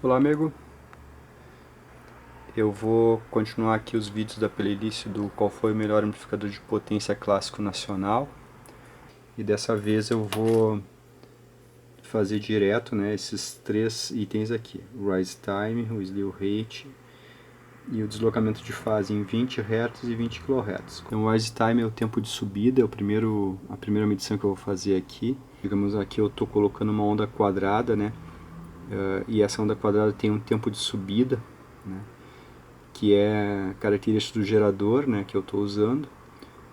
Olá, amigo. Eu vou continuar aqui os vídeos da playlist do qual foi o melhor amplificador de potência clássico nacional. E dessa vez eu vou fazer direto, né, esses três itens aqui: o Rise Time, o Slew Rate e o deslocamento de fase em 20 Hz e 20 kHz. Então, o Rise Time é o tempo de subida, é a primeira medição que eu vou fazer aqui. Digamos, aqui eu estou colocando uma onda quadrada, né, e essa onda quadrada tem um tempo de subida, né, que é característica do gerador, né, que eu estou usando.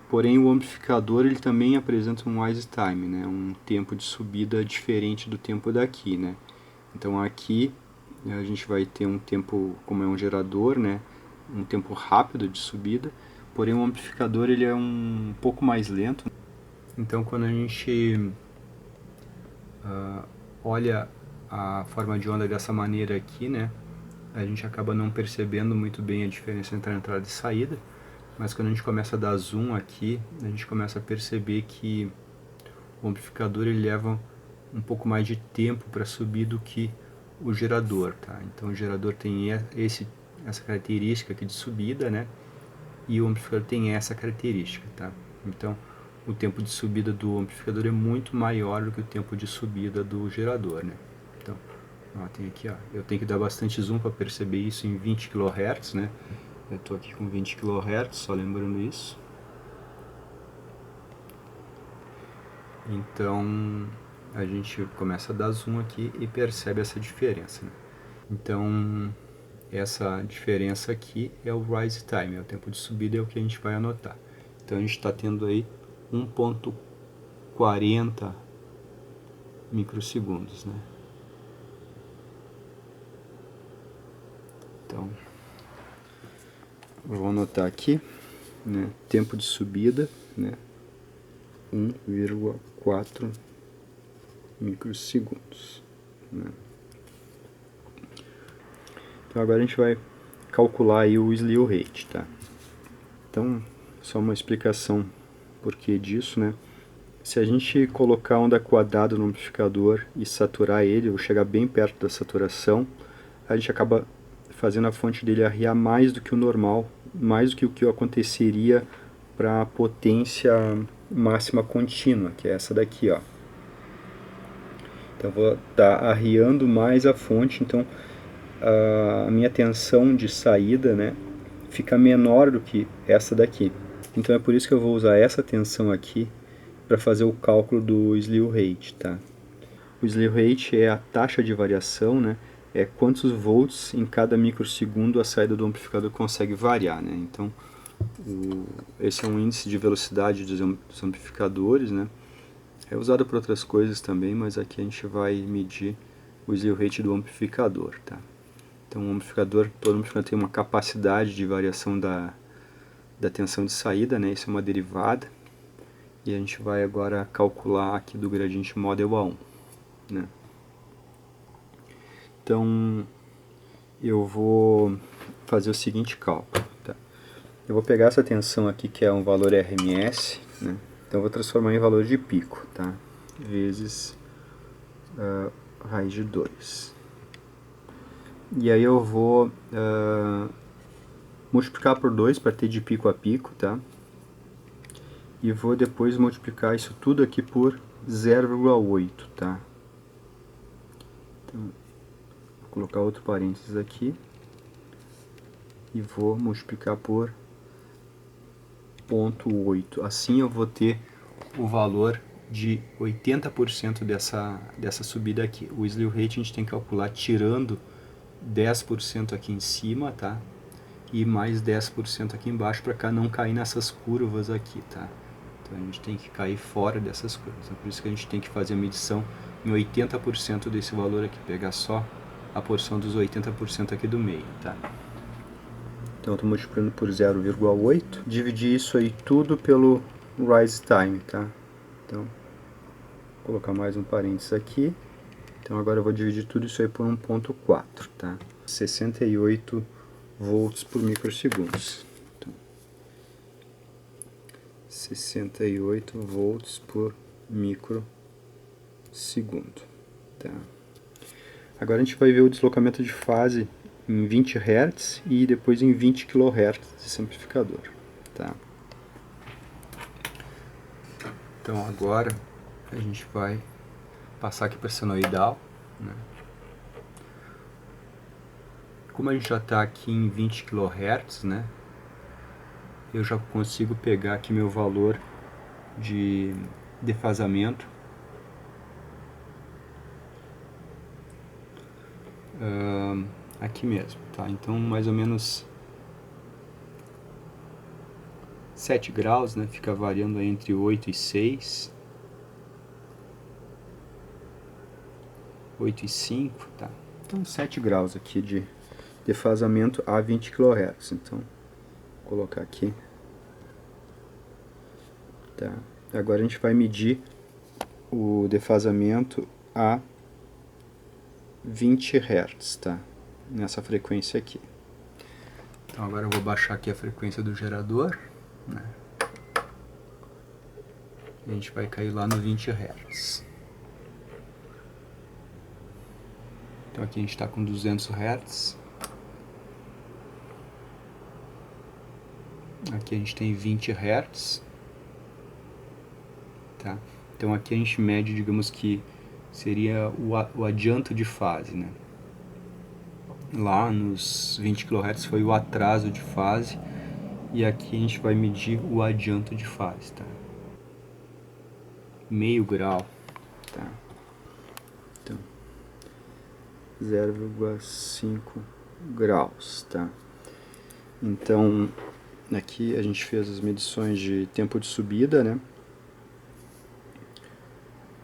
Porém, o amplificador ele também apresenta um wise time, né, um tempo de subida diferente do tempo daqui, né. Então aqui a gente vai ter um tempo, como é um gerador, né, um tempo rápido de subida. Porém, o amplificador ele é um pouco mais lento. Então, quando a gente olha a forma de onda dessa maneira aqui, né, a gente acaba não percebendo muito bem a diferença entre a entrada e saída, mas quando a gente começa a dar zoom aqui, a gente começa a perceber que o amplificador ele leva um pouco mais de tempo para subir do que o gerador, tá? Então o gerador tem essa característica aqui de subida, né? E o amplificador tem essa característica, tá? Então o tempo de subida do amplificador é muito maior do que o tempo de subida do gerador, né? Então, ó, tem aqui, ó, eu tenho que dar bastante zoom para perceber isso em 20 kHz, né? Eu estou aqui com 20 kHz, só lembrando isso. Então a gente começa a dar zoom aqui e percebe essa diferença, né? Então essa diferença aqui é o rise time, é o tempo de subida, é o que a gente vai anotar. Então a gente está tendo aí 1.40 microsegundos, né? Então vou anotar aqui, né? Tempo de subida, né? 1,4 microsegundos, né? Então agora a gente vai calcular aí o slew rate, tá? Então, só uma explicação porquê disso, né? Se a gente colocar onda quadrada no amplificador e saturar ele, ou chegar bem perto da saturação, a gente acaba fazendo a fonte dele arriar mais do que o normal, mais do que o que aconteceria para a potência máxima contínua, que é essa daqui, ó. Então, eu vou estar arriando mais a fonte, então a minha tensão de saída, né, fica menor do que essa daqui. Então é por isso que eu vou usar essa tensão aqui para fazer o cálculo do slew rate, tá? O slew rate é a taxa de variação, né? É quantos volts em cada microsegundo a saída do amplificador consegue variar, né? Então esse é um índice de velocidade dos amplificadores, né? É usado para outras coisas também, mas aqui a gente vai medir o slew rate do amplificador, tá? Então todo amplificador tem uma capacidade de variação da tensão de saída, né? Isso é uma derivada. E a gente vai agora calcular aqui do gradiente model A1, né? Então eu vou fazer o seguinte cálculo, tá? Eu vou pegar essa tensão aqui que é um valor RMS, né? Então eu vou transformar em valor de pico, tá? Vezes raiz de 2. E aí eu vou multiplicar por 2 para ter de pico a pico, tá? E vou depois multiplicar isso tudo aqui por 0,8, tá? Então, vou colocar outro parênteses aqui e vou multiplicar por 0,8. Assim eu vou ter o valor de 80% dessa subida aqui. O slew rate a gente tem que calcular tirando 10% aqui em cima, tá? E mais 10% aqui embaixo para não cair nessas curvas aqui, tá? Então a gente tem que cair fora dessas curvas. Então, por isso que a gente tem que fazer a medição em 80% desse valor aqui, pegar só a porção dos 80% aqui do meio, tá? Então eu estou multiplicando por 0,8, dividir isso aí tudo pelo rise time, tá? Então, vou colocar mais um parênteses aqui. Então agora eu vou dividir tudo isso aí por 1.4, tá? 68 volts por microsegundos. Então, 68 volts por microsegundo, tá? Agora a gente vai ver o deslocamento de fase em 20 Hz e depois em 20 kHz desse amplificador. Tá? Então agora a gente vai passar aqui para senoidal, né? Como a gente já está aqui em 20 kHz, né? Eu já consigo pegar aqui meu valor de defasamento. Aqui mesmo, tá? Então mais ou menos 7 graus, né? Fica variando entre 8 e 6. 8 e 5, tá? Então 7 graus aqui de defasamento a 20 kHz. Então, vou colocar aqui. Tá? Agora a gente vai medir o defasamento a 20 Hz, tá? Nessa frequência aqui. Então agora eu vou baixar aqui a frequência do gerador, né? E a gente vai cair lá no 20 Hz. Então aqui a gente está com 200 Hz. Aqui a gente tem 20 Hz. Tá? Então aqui a gente mede, digamos que seria o adianto de fase, né? Lá nos 20 kHz foi o atraso de fase, e aqui a gente vai medir o adianto de fase, tá? Meio grau, tá? Então, 0,5 graus, tá? Então, aqui a gente fez as medições de tempo de subida, né?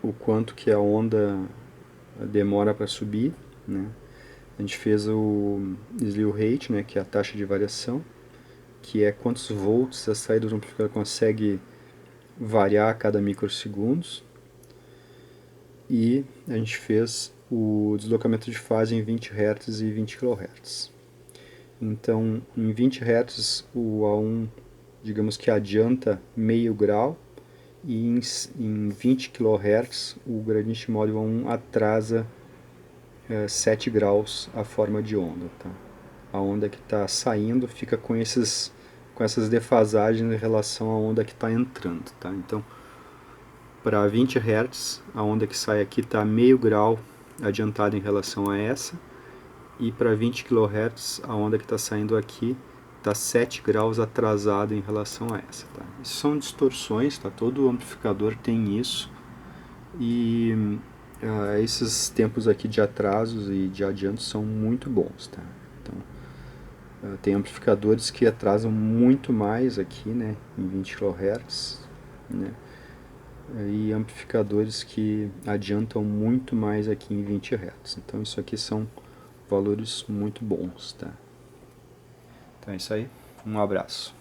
O quanto que a onda demora para subir, né? A gente fez o slew rate, né, que é a taxa de variação, que é quantos volts a saída do amplificador consegue variar a cada microsegundos. E a gente fez o deslocamento de fase em 20 Hz e 20 kHz. Então, em 20 Hz, o A1, digamos que adianta meio grau, e em 20 kHz, o gradiente módulo A1 atrasa 7 graus a forma de onda. Tá? A onda que está saindo fica com essas defasagens em relação à onda que está entrando. Tá? Então, para 20 Hz, a onda que sai aqui está meio grau adiantada em relação a essa, e para 20 kHz, a onda que está saindo aqui está 7 graus atrasada em relação a essa. Tá? Isso são distorções, tá? Todo amplificador tem isso, e esses tempos aqui de atrasos e de adiantos são muito bons. Tá? Então, tem amplificadores que atrasam muito mais aqui, né, em 20 kHz, né, e amplificadores que adiantam muito mais aqui em 20 Hz. Então isso aqui são valores muito bons. Tá? Então é isso aí, um abraço.